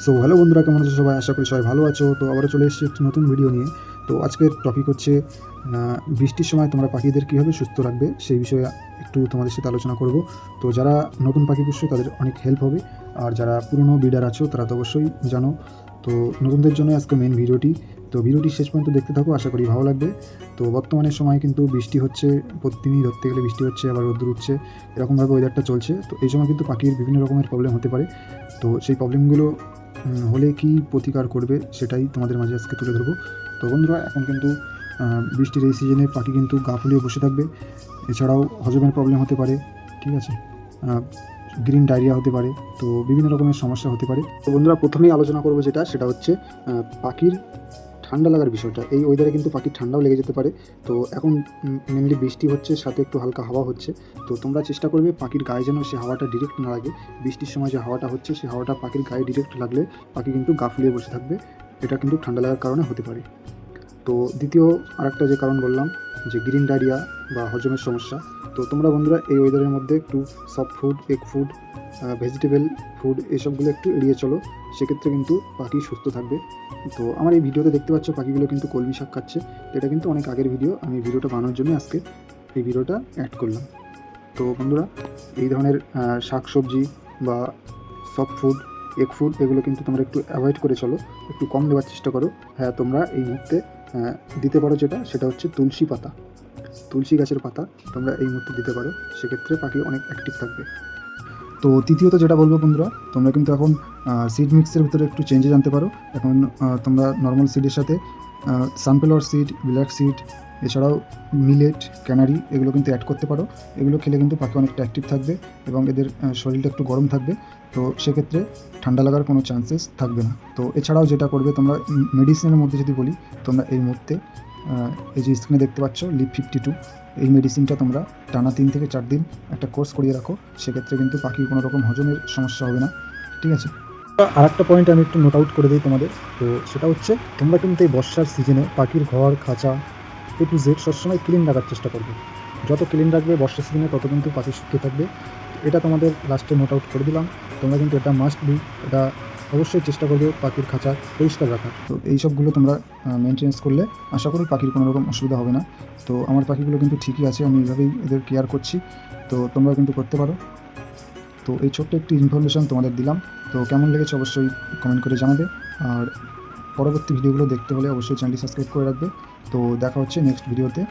So hello বন্ধুরা, কেমন আছো সবাই? আশা করি সবাই ভালো আছো। তো আবারও চলে এসেছি একটি নতুন ভিডিও নিয়ে। তো আজকের টপিক হচ্ছে বৃষ্টির সময় তোমরা পাখিদের কীভাবে সুস্থ রাখবে সেই বিষয়ে একটু তোমাদের সাথে আলোচনা করব। তো যারা নতুন পাখি পুষছো তাদের অনেক হেল্প হবে, আর যারা পুরনো ব্রিডার আছো তারা তো অবশ্যই জানো। তো নতুনদের জন্য আজকে মেন ভিডিওটি। তো ভিডিওটি শেষ পর্যন্ত দেখতে থাকো, আশা করি ভালো লাগবে। তো বর্তমানে সময় কিন্তু বৃষ্টি হচ্ছে, প্রতিদিনই ধরতে গেলে বৃষ্টি হচ্ছে, আবার রোদ্দুর উঠছে, এরকমভাবে ওয়েদারটা চলছে। তো এই সময় কিন্তু পাখির বিভিন্ন রকমের প্রবলেম হতে পারে। তো সেই প্রবলেমগুলো হলে কি প্রতিকার করবে সেটাই তোমাদের মাঝে আজকে তুলে ধরবো। তো বন্ধুরা, এখন কিন্তু বৃষ্টির এই সিজনে পাখি কিন্তু গা ফুলিয়ে বসে থাকবে। এছাড়াও হজমের প্রবলেম হতে পারে, ঠিক আছে, গ্রিন ডায়রিয়া হতে পারে। তো বিভিন্ন রকমের সমস্যা হতে পারে। তো বন্ধুরা, প্রথমেই আলোচনা করবো সেটা হচ্ছে পাখির ঠান্ডা লাগার বিষয়টা। এই ওয়েদারে কিন্তু পাখির ঠান্ডাও লেগে যেতে পারে। তো এখন মেনলি বৃষ্টি হচ্ছে, সাথে একটু হালকা হাওয়া হচ্ছে। তো তোমরা চেষ্টা করবে পাখির গায়ে যেন সে হাওয়াটা ডিরেক্ট না লাগে। বৃষ্টির সময় যে হাওয়াটা হচ্ছে, সেই হাওয়াটা পাখির গায়ে ডিরেক্ট লাগলে পাখি কিন্তু গা ফুলিয়ে বসে থাকবে। এটা কিন্তু ঠান্ডা লাগার কারণে হতে পারে। তো দ্বিতীয় আরেকটা যে কারণ বললাম, যে গ্রিন ডায়রিয়া বা হজমের সমস্যা। তো তোমরা বন্ধুরা এই ওয়েদারের মধ্যে একটু soft food, egg food, vegetable food এসবগুলো একটু এড়িয়ে চলো। সেক্ষেত্রে কিন্তু পাখি সুস্থ থাকবে। তো আমার এই ভিডিওতে দেখতে পাচ্ছ পাখিগুলো কিন্তু কলমি শাক খাচ্ছে। তো এটা কিন্তু অনেক আগের ভিডিও, আমি ভিডিওটা বানানোর জন্য আজকে এই ভিডিওটা অ্যাড করলাম। তো বন্ধুরা, এই ধরনের শাক সবজি বা সফট ফুড, এগ ফুড এগুলো কিন্তু তোমরা একটু অ্যাভয়েড করে চলো, একটু কম দেওয়ার চেষ্টা করো। হ্যাঁ, তোমরা এই মুহূর্তে দিতে পারো সেটা হচ্ছে তুলসী পাতা, তুলসী গাছের পাতা তোমরা এই মুহূর্তে দিতে পারো। সেক্ষেত্রে পাখি অনেক অ্যাক্টিভ থাকবে। তো তৃতীয়ত যেটা বলবো বন্ধুরা, তোমরা কিন্তু এখন সিড মিক্সের ভিতরে একটু চেঞ্জেস আনতে পারো। এখন তোমরা নর্মাল সিডের সাথে সানফ্লাওয়ার সিড, ব্ল্যাক সিড, এছাড়াও মিলেট, ক্যানারি এগুলো কিন্তু অ্যাড করতে পারো। এগুলো খেলে কিন্তু পাখি অনেকটা অ্যাক্টিভ থাকবে এবং এদের শরীরটা একটু গরম থাকবে। তো সেক্ষেত্রে ঠান্ডা লাগার কোনো চান্সেস থাকবে না। তো এছাড়াও যেটা করবে তোমরা, মেডিসিনের মধ্যে যদি বলি, তোমরা এই মুহূর্তে এই যে স্ক্রিনে দেখতে পাচ্ছ লিপ 52, এই মেডিসিনটা তোমরা টানা 3 থেকে 4 দিন একটা কোর্স করিয়ে রাখো। সেক্ষেত্রে কিন্তু পাখির কোনো রকম হজমের সমস্যা হবে না, ঠিক আছে। আর একটা পয়েন্ট আমি একটু নোট আউট করে দিই তোমাদের। তো সেটা হচ্ছে, তোমরা কিন্তু এই বর্ষার সিজনে পাখির ঘর, খাঁচা A to Z সবসময় ক্লিন রাখার চেষ্টা করবে। যত ক্লিন রাখবে বর্ষার সিজনে, তত কিন্তু পাখি সুস্থ থাকবে। এটা তোমাদের লাস্টে নোট আউট করে দিলাম। তোমরা কিন্তু এটা মাস্ট বি, এটা অবশ্যই চেষ্টা করবে পাখির খাঁচা পরিষ্কার রাখার। তো এই সবগুলো তোমরা মেনটেন্স করলে আশা করি পাখির কোনো রকম অসুবিধা হবে না। তো আমার পাখিগুলো কিন্তু ঠিকই আছে, আমি এইভাবেই এদের কেয়ার করছি। তো তোমরা কিন্তু করতে পারো। তো এই ছোট্ট একটি ইনফরমেশান তোমাদের দিলাম। তো কেমন লেগেছে অবশ্যই কমেন্ট করে জানাবে। আর পরবর্তী ভিডিওগুলো দেখতে হলে অবশ্যই চ্যানেলটি সাবস্ক্রাইব করে রাখবে। তো দেখা হচ্ছে নেক্সট ভিডিওতে।